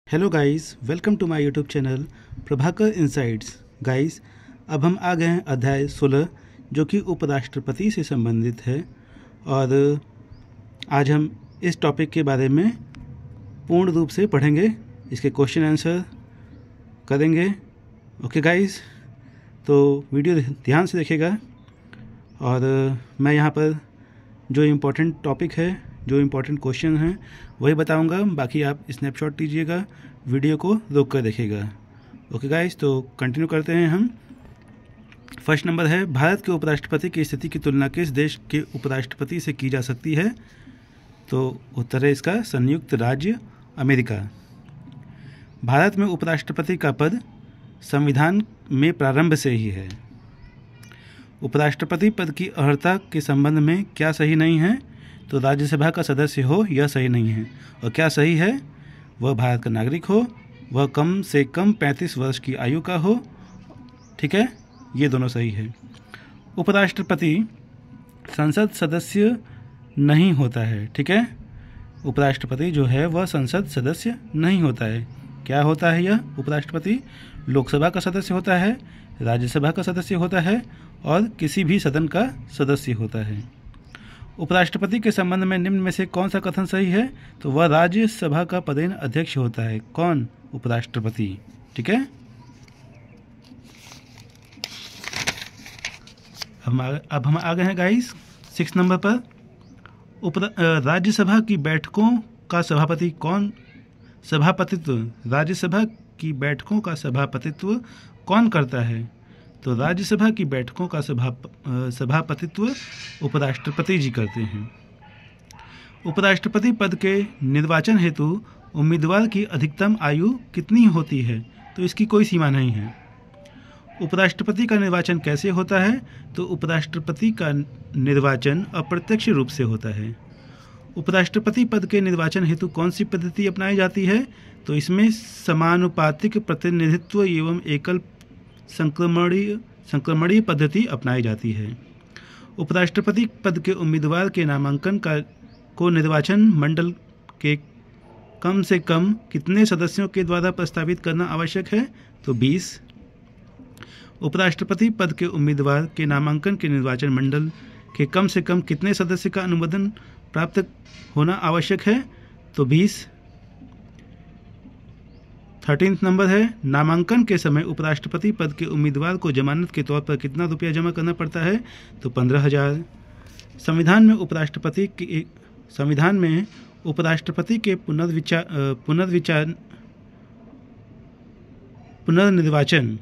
Hello guys, welcome to my YouTube channel Prabhakar insights. Guys, अब हम आ गए हैं अध्याय 16 जो कि उपराष्ट्रपति से संबंधित है और आज हम इस टॉपिक के बारे में पूर्ण रूप से पढ़ेंगे, इसके क्वेश्चन आंसर करेंगे। ओके गाइस, तो वीडियो ध्यान से देखिएगा और मैं यहाँ पर जो इम्पोर्टेंट टॉपिक है, जो इम्पोर्टेंट क्वेश्चन हैं वही बताऊंगा, बाकी आप स्नैपशॉट लीजिएगा, वीडियो को रोक कर देखिएगा। ओके गाइस, तो कंटिन्यू करते हैं हम। फर्स्ट नंबर है, भारत के उपराष्ट्रपति की स्थिति की तुलना किस देश के उपराष्ट्रपति से की जा सकती है? तो उत्तर है इसका संयुक्त राज्य अमेरिका। भारत में उपराष्ट्रपति का पद संविधान में प्रारंभ से ही है। उपराष्ट्रपति पद की अर्हता के संबंध में क्या सही नहीं है? तो राज्यसभा का सदस्य हो यह सही नहीं है। और क्या सही है? वह भारत का नागरिक हो, वह कम से कम 35 वर्ष की आयु का हो। ठीक है, ये दोनों सही है। उपराष्ट्रपति संसद सदस्य नहीं होता है। ठीक है, उपराष्ट्रपति जो है वह संसद सदस्य नहीं होता है। क्या होता है यह? उपराष्ट्रपति लोकसभा का सदस्य होता है, राज्यसभा का सदस्य होता है और किसी भी सदन का सदस्य होता है। उपराष्ट्रपति के संबंध में निम्न में से कौन सा कथन सही है? तो वह राज्यसभा का पदेन अध्यक्ष होता है। कौन? उपराष्ट्रपति। ठीक है, अब हम आ गए हैं गाइस 6 नंबर पर। राज्यसभा की बैठकों का सभापति कौन? राज्यसभा की बैठकों का सभापतित्व कौन करता है? तो राज्यसभा की बैठकों का सभापतित्व उपराष्ट्रपति जी करते हैं। उपराष्ट्रपति पद के निर्वाचन हेतु उम्मीदवार की अधिकतम आयु कितनी होती है? तो इसकी कोई सीमा नहीं है। उपराष्ट्रपति का निर्वाचन कैसे होता है? तो उपराष्ट्रपति का निर्वाचन अप्रत्यक्ष रूप से होता है। उपराष्ट्रपति पद के निर्वाचन हेतु कौन सी पद्धति अपनाई जाती है? तो इसमें समानुपातिक प्रतिनिधित्व एवं एकल संक्रमणीय पद्धति अपनाई जाती है। उपराष्ट्रपति पद के उम्मीदवार के नामांकन को निर्वाचन मंडल के कम से कम कितने सदस्यों के द्वारा प्रस्तावित करना आवश्यक है? तो 20। उपराष्ट्रपति पद के उम्मीदवार के नामांकन के निर्वाचन मंडल के कम से कम कितने सदस्य का अनुमोदन प्राप्त होना आवश्यक है? तो 20। 13 नंबर है, नामांकन के समय उपराष्ट्रपति पद के उम्मीदवार को जमानत के तौर पर कितना रुपया जमा करना पड़ता है? तो 15,000। संविधान में उपराष्ट्रपति के पुनर्निर्वाचन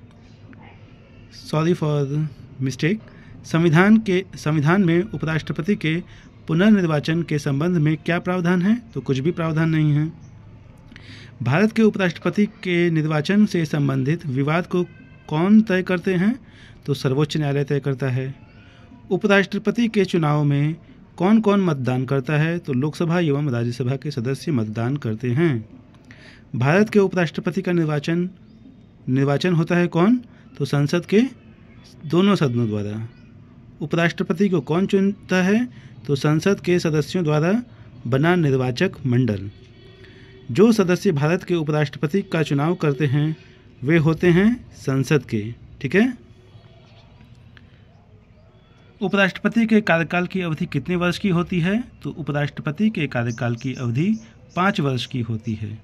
सॉरी फॉर मिस्टेक संविधान में उपराष्ट्रपति के पुनर्निर्वाचन के संबंध में क्या प्रावधान है? तो कुछ भी प्रावधान नहीं है। भारत के उपराष्ट्रपति के निर्वाचन से संबंधित विवाद को कौन तय करते हैं? तो सर्वोच्च न्यायालय तय करता है। उपराष्ट्रपति के चुनाव में कौन कौन मतदान करता है? तो लोकसभा एवं राज्यसभा के सदस्य मतदान करते हैं। भारत के उपराष्ट्रपति का निर्वाचन होता है कौन? तो संसद के दोनों सदनों द्वारा। उपराष्ट्रपति को कौन चुनता है? तो संसद के सदस्यों द्वारा बना निर्वाचक मंडल। जो सदस्य भारत के उपराष्ट्रपति का चुनाव करते हैं वे होते हैं संसद के। ठीक है, उपराष्ट्रपति के कार्यकाल की अवधि कितने वर्ष की होती है? तो उपराष्ट्रपति के कार्यकाल की अवधि 5 वर्ष की होती है।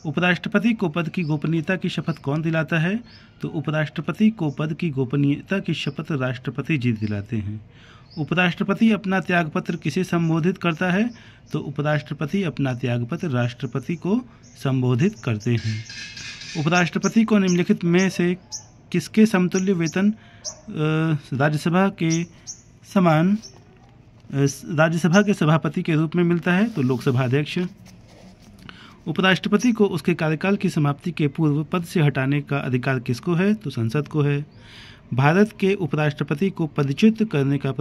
उपराष्ट्रपति को पद की गोपनीयता की शपथ कौन दिलाता है? तो उपराष्ट्रपति को पद की गोपनीयता की शपथ राष्ट्रपति जी दिलाते हैं। उपराष्ट्रपति अपना त्यागपत्र किसे संबोधित करता है? तो उपराष्ट्रपति अपना त्यागपत्र राष्ट्रपति को संबोधित करते हैं। उपराष्ट्रपति को निम्नलिखित में से किसके समतुल्य वेतन राज्यसभा के सभापति के रूप में मिलता है? तो लोकसभा अध्यक्ष। उपराष्ट्रपति को उसके कार्यकाल की समाप्ति के पूर्व पद से हटाने का अधिकार किसको है? तो संसद को है। भारत के उपराष्ट्रपति को पदच्युत करने का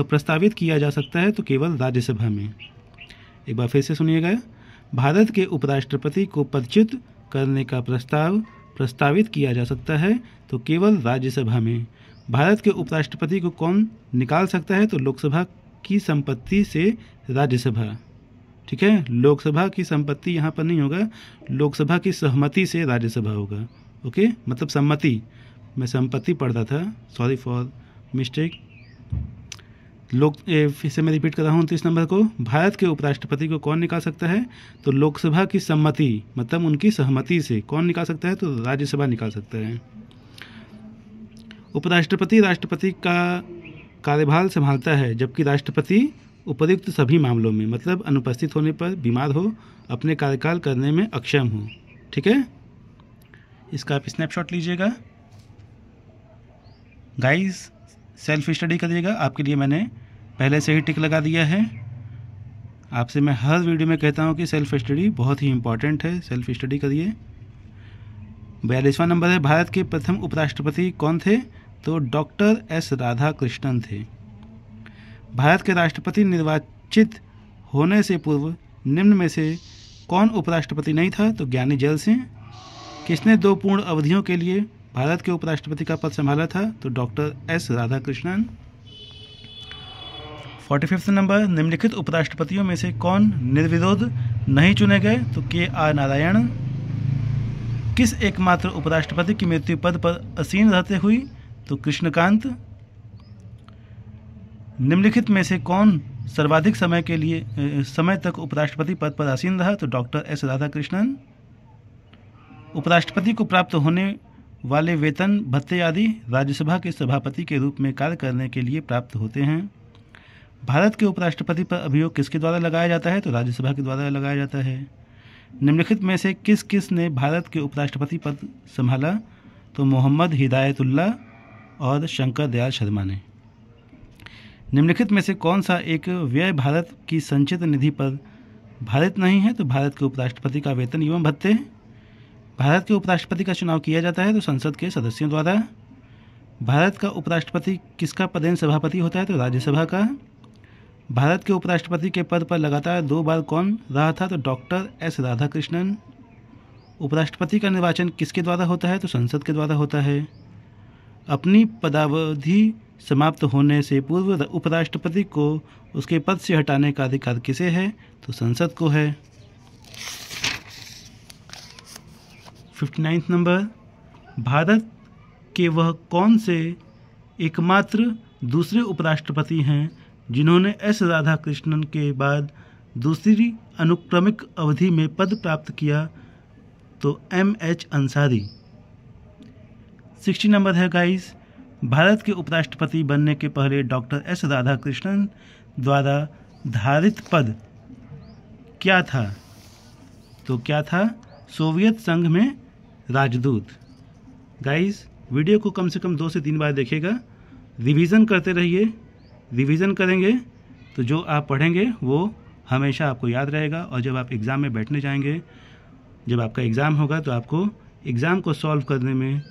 प्रस्तावित किया जा सकता है तो केवल राज्यसभा में। एक बार फिर से सुनिएगा, भारत के उपराष्ट्रपति को पदच्युत करने का प्रस्तावित किया जा सकता है तो केवल राज्यसभा में। भारत के उपराष्ट्रपति को कौन निकाल सकता है? तो लोकसभा की संपत्ति से राज्यसभा। ठीक है, लोकसभा की संपत्ति यहाँ पर नहीं होगा, लोकसभा की सहमति से राज्यसभा होगा। ओके, मतलब सम्मति, मैं संपत्ति पढ़ता था, सॉरी फॉर मिस्टेक। फिर से मैं रिपीट कर रहा हूँ 29 नंबर को, भारत के उपराष्ट्रपति को कौन निकाल सकता है? तो लोकसभा की सम्मति मतलब उनकी सहमति से कौन निकाल सकता है? तो राज्यसभा निकाल सकता है। उपराष्ट्रपति राष्ट्रपति का कार्यभार संभालता है, जबकि राष्ट्रपति उपयुक्त सभी मामलों में, मतलब अनुपस्थित होने पर, बीमार हो, अपने कार्यकाल करने में अक्षम हो। ठीक है, इसका आप स्नैपशॉट लीजिएगा गाइस, सेल्फ स्टडी करिएगा। आपके लिए मैंने पहले से ही टिक लगा दिया है। आपसे मैं हर वीडियो में कहता हूँ कि सेल्फ स्टडी बहुत ही इंपॉर्टेंट है, सेल्फ स्टडी करिए। 42वां नंबर है, भारत के प्रथम उपराष्ट्रपति कौन थे? तो डॉक्टर एस राधाकृष्णन थे। भारत के राष्ट्रपति निर्वाचित होने से पूर्व निम्न में से कौन उपराष्ट्रपति नहीं था? तो ज्ञानी जैल सिंह। किसने 2 पूर्ण अवधियों के लिए भारत के उपराष्ट्रपति का पद संभाला था? तो डॉक्टर एस राधाकृष्णन। 45वां नंबर, निम्नलिखित उपराष्ट्रपतियों में से कौन निर्विरोध नहीं चुने गए? तो के आर नारायण। किस एकमात्र उपराष्ट्रपति की मृत्यु पद पर आसीन रहते हुई? तो कृष्णकांत। निम्नलिखित में से कौन सर्वाधिक समय तक उपराष्ट्रपति पद पर आसीन रहा? तो डॉक्टर एस राधाकृष्णन। उपराष्ट्रपति को प्राप्त होने वाले वेतन भत्ते आदि राज्यसभा के सभापति के रूप में कार्य करने के लिए प्राप्त होते हैं। भारत के उपराष्ट्रपति पर अभियोग किसके द्वारा लगाया जाता है? तो राज्यसभा के द्वारा लगाया जाता है। निम्नलिखित में से किस ने भारत के उपराष्ट्रपति पद संभाला? तो मोहम्मद हिदायतुल्लाह और शंकर दयाल शर्मा ने। निम्नलिखित में से कौन सा एक व्यय भारत की संचित निधि पर भारित नहीं है? तो भारत के उपराष्ट्रपति का वेतन एवं भत्ते। भारत के उपराष्ट्रपति का चुनाव किया जाता है तो संसद के सदस्यों द्वारा। भारत का उपराष्ट्रपति किसका पदेन सभापति होता है? तो राज्यसभा का। भारत के उपराष्ट्रपति के पद पर लगातार 2 बार कौन रहा था? तो डॉक्टर एस राधाकृष्णन। उपराष्ट्रपति का निर्वाचन किसके द्वारा होता है? तो संसद के द्वारा होता है। अपनी पदावधि समाप्त होने से पूर्व उपराष्ट्रपति को उसके पद से हटाने का अधिकार किसे है? तो संसद को है। 59वां नंबर, भारत के वह कौन से एकमात्र दूसरे उपराष्ट्रपति हैं जिन्होंने एस राधाकृष्णन के बाद दूसरी अनुक्रमिक अवधि में पद प्राप्त किया? तो एम.एच. अंसारी। 60 नंबर है गाइस, भारत के उपराष्ट्रपति बनने के पहले डॉक्टर एस राधाकृष्णन द्वारा धारित पद क्या था? तो क्या था? सोवियत संघ में राजदूत। गाइस, वीडियो को कम से कम 2 से 3 बार देखिएगा, रिवीजन करते रहिए। रिवीजन करेंगे तो जो आप पढ़ेंगे वो हमेशा आपको याद रहेगा, और जब आप एग्ज़ाम में बैठने जाएंगे, जब आपका एग्ज़ाम होगा, तो आपको एग्ज़ाम को सॉल्व करने में,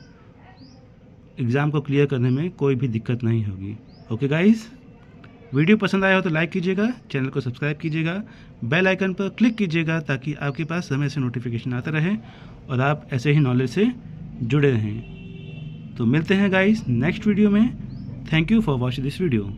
एग्ज़ाम को क्लियर करने में कोई भी दिक्कत नहीं होगी। ओके गाइस, वीडियो पसंद आया हो तो लाइक कीजिएगा, चैनल को सब्सक्राइब कीजिएगा, बेल आइकन पर क्लिक कीजिएगा ताकि आपके पास समय से नोटिफिकेशन आता रहे और आप ऐसे ही नॉलेज से जुड़े रहें। तो मिलते हैं गाइस नेक्स्ट वीडियो में। Thank you for watching this video.